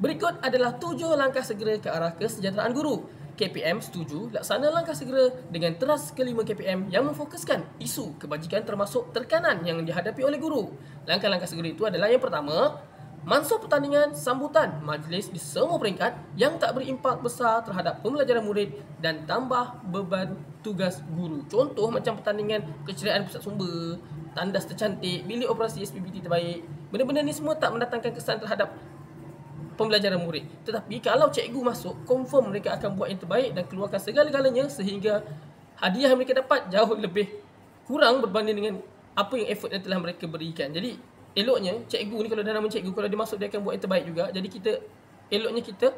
Berikut adalah 7 langkah segera ke arah kesejahteraan guru. KPM setuju laksana langkah segera dengan teras kelima KPM yang memfokuskan isu kebajikan termasuk tekanan yang dihadapi oleh guru. Langkah-langkah segera itu adalah yang pertama, mansuh pertandingan sambutan majlis di semua peringkat yang tak berimpak besar terhadap pembelajaran murid dan tambah beban tugas guru. Contoh macam pertandingan keceriaan pusat sumber, tandas tercantik, bilik operasi SPBT terbaik. Benda-benda ni semua tak mendatangkan kesan terhadap pembelajaran murid. Tetapi kalau cikgu masuk, confirm mereka akan buat yang terbaik dan keluarkan segala-galanya sehingga hadiah yang mereka dapat jauh lebih kurang berbanding dengan apa yang effort yang telah mereka berikan. Jadi eloknya cikgu ni, kalau dah nama cikgu, kalau dia masuk dia akan buat yang terbaik juga. Jadi eloknya kita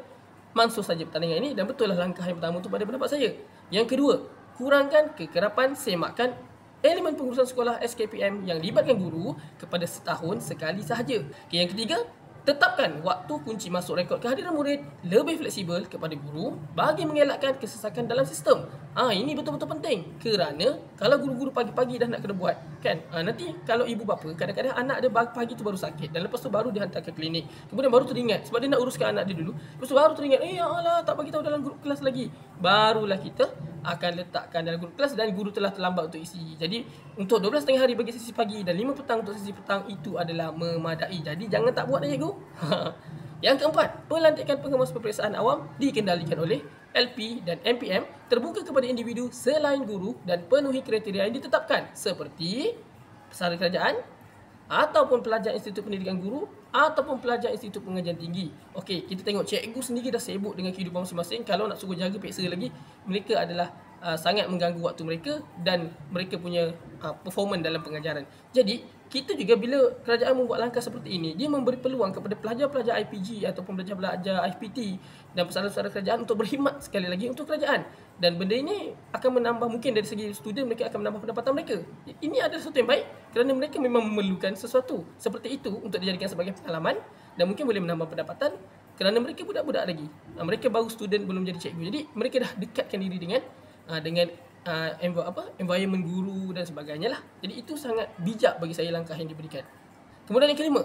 mansuh saja pertandingan ini, dan betul lah langkah yang pertama tu pada pendapat saya. Yang kedua, kurangkan kekerapan semakkan elemen pengurusan sekolah SKPM yang libatkan guru kepada setahun sekali sahaja. Okay, yang ketiga, tetapkan waktu kunci masuk rekod kehadiran murid lebih fleksibel kepada guru bagi mengelakkan kesesakan dalam sistem. Ini betul-betul penting, kerana kalau guru-guru pagi-pagi dah nak kena buat kan, nanti kalau ibu bapa kadang-kadang anak dia pagi tu baru sakit dan lepas tu baru dihantar ke klinik, kemudian baru teringat sebab dia nak uruskan anak dia dulu, lepas tu baru teringat ya Allah tak bagi tahu dalam grup kelas lagi, barulah kita akan letakkan dalam grup kelas dan guru telah terlambat untuk isi. Jadi untuk 12.5 hari bagi sesi pagi dan 5 petang untuk sesi petang itu adalah memadai. Jadi jangan tak buat cikgu. Yang keempat, pelantikan pengemas peperiksaan awam dikendalikan oleh LP dan MPM, terbuka kepada individu selain guru dan penuhi kriteria yang ditetapkan seperti pesara kerajaan ataupun pelajar Institut Pendidikan Guru ataupun pelajar Institut Pengajian Tinggi. Okey, kita tengok cikgu sendiri dah sibuk dengan kehidupan masing-masing. Kalau nak suruh jaga peksa lagi, mereka adalah sangat mengganggu waktu mereka dan mereka punya performance dalam pengajaran. Jadi kita juga bila kerajaan membuat langkah seperti ini, dia memberi peluang kepada pelajar-pelajar IPG ataupun pelajar-pelajar IPT dan pesara-pesara kerajaan untuk berkhidmat sekali lagi untuk kerajaan. Dan benda ini akan menambah, mungkin dari segi student mereka akan menambah pendapatan mereka. Ini adalah sesuatu yang baik kerana mereka memang memerlukan sesuatu seperti itu untuk dijadikan sebagai pengalaman dan mungkin boleh menambah pendapatan kerana mereka budak-budak lagi. Mereka baru student, belum jadi cikgu. Jadi mereka dah dekatkan diri dengan environment guru dan sebagainya lah. Jadi itu sangat bijak bagi saya langkah yang diberikan. Kemudian yang kelima,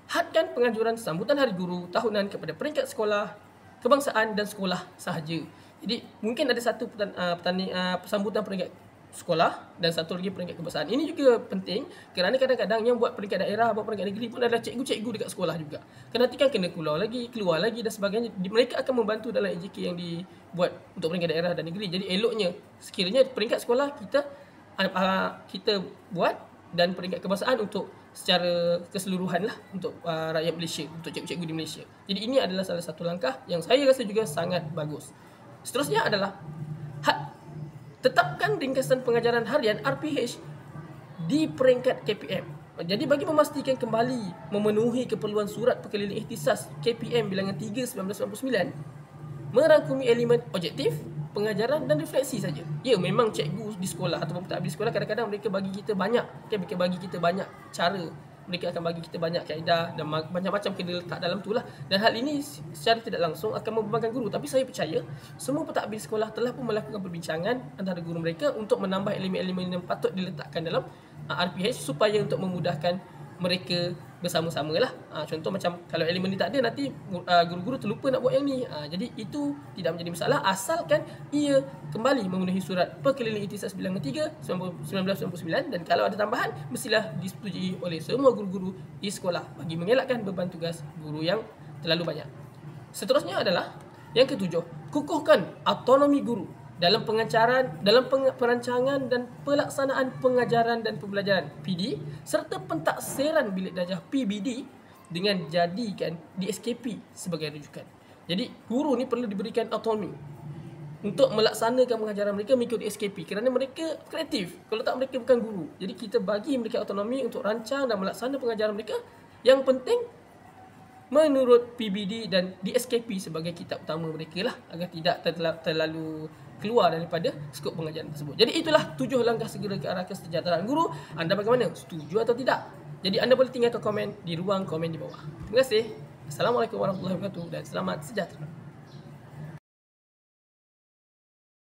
hadkan penganjuran sambutan hari guru tahunan kepada peringkat sekolah, kebangsaan dan sekolah sahaja. Jadi mungkin ada satu sambutan peringkat sekolah dan satu lagi peringkat kebangsaan. Ini juga penting kerana kadang-kadang yang buat peringkat daerah, buat peringkat negeri pun adalah cikgu-cikgu dekat sekolah juga. Kan nanti kan kena keluar lagi dan sebagainya. Mereka akan membantu dalam AJK yang dibuat untuk peringkat daerah dan negeri. Jadi eloknya sekiranya peringkat sekolah kita buat dan peringkat kebangsaan untuk secara keseluruhan lah untuk rakyat Malaysia, untuk cikgu-cikgu di Malaysia. Jadi ini adalah salah satu langkah yang saya rasa juga sangat bagus. Seterusnya adalah tetapkan ringkasan pengajaran harian RPH di peringkat KPM. Jadi bagi memastikan kembali memenuhi keperluan surat perkeliling ikhtisas KPM bilangan 3/1999, merangkumi elemen objektif, pengajaran dan refleksi saja. Ya, memang cikgu di sekolah ataupun pentadbir sekolah kadang-kadang mereka bagi kita banyak, mereka bagi kita banyak cara, mereka akan bagi kita banyak kaedah dan macam-macam kena letak dalam tu lah. Dan hal ini secara tidak langsung akan membebankan guru. Tapi saya percaya semua pentadbir sekolah telah pun melakukan perbincangan antara guru mereka untuk menambah elemen-elemen yang patut diletakkan dalam RPH supaya untuk memudahkan mereka bersama-sama lah. Contoh macam kalau elemen ni tak ada, nanti guru-guru terlupa nak buat yang ni. Jadi itu tidak menjadi masalah asalkan ia kembali memenuhi surat perkeliling ikhtisas bilangan 3/1999 dan kalau ada tambahan mestilah disetujui oleh semua guru-guru di sekolah bagi mengelakkan beban tugas guru yang terlalu banyak. Seterusnya adalah yang ketujuh, kukuhkan autonomi guru dalam perancangan dan pelaksanaan pengajaran dan pembelajaran PD serta pentaksiran bilik darjah PBD dengan jadikan DSKP sebagai rujukan. Jadi guru ni perlu diberikan autonomi untuk melaksanakan pengajaran mereka mengikut DSKP kerana mereka kreatif. Kalau tak, mereka bukan guru. Jadi kita bagi mereka autonomi untuk rancang dan melaksanakan pengajaran mereka. Yang penting menurut PBD dan DSKP sebagai kitab utama mereka lah, agar tidak terlalu keluar daripada skop pengajaran tersebut. Jadi itulah 7 langkah segera ke arah kesejahteraan guru. Anda bagaimana? Setuju atau tidak? Jadi anda boleh tinggalkan komen di ruang komen di bawah. Terima kasih. Assalamualaikum warahmatullahi wabarakatuh dan selamat sejahtera.